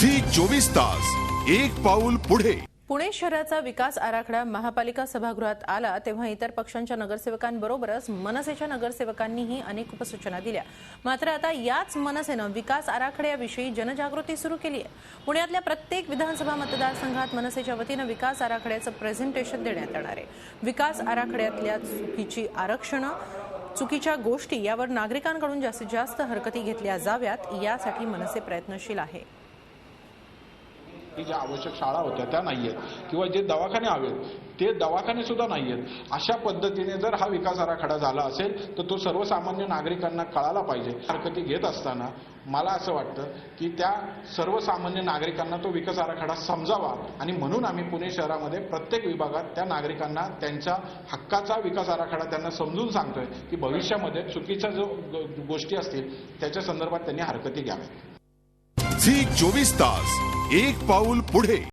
Zee 24 तास एक पाऊल पुढे। पुणे शहराचा विकास आराखडा महापालिका सभागृहात आला तेव्हा इतर पक्षांच्या नगरसेवकांबरोबरच मनसेच्या नगरसेवकांनीही अनेक उपसूचना दिल्या। मात्र आता याच मनसेनं विकास आराखड्याविषयी जनजागृती सुरू केली आहे। पुण्यातल्या प्रत्येक विधानसभा मतदारसंघात मनसेच्या वतीनं विकास आराखड्याचं प्रेझेंटेशन देण्यात येणार आहे। विकास आराखड्यातल्या चुकीची आरक्षणं, चुकीच्या गोष्टी यावर नागरिकांकडून जास्तीत जास्त हरकती घेतल्या जाव्यात यासाठी मनसे प्रयत्नशील आहे। की ज्या आवश्यक शाळा होत्या त्या नाहीयेत किंवा जे दवाखाने हवेत ते दवाखाने सुद्धा नाहीयेत। अशा पद्धतीने जर हा विकास आराखडा झाला असेल तर तो सर्वसामान्य नागरिकांना कळायला पाहिजे। हरकती घेत असताना मला असं वाटतं की त्या सर्वसामान्य नागरिकांना तो विकास आराखडा समजावा आणि म्हणून आम्ही पुणे शहरामध्ये प्रत्येक विभागात त्या नागरिकांना त्यांच्या हक्काचा विकास आराखडा त्यांना समजून सांगतोय की भविष्यामध्ये चुकीच्या जो गोष्टी असतील त्याच्या संदर्भात त्यांनी हरकती घ्याव्यात। झी 24 तास एक पाऊल पुढे।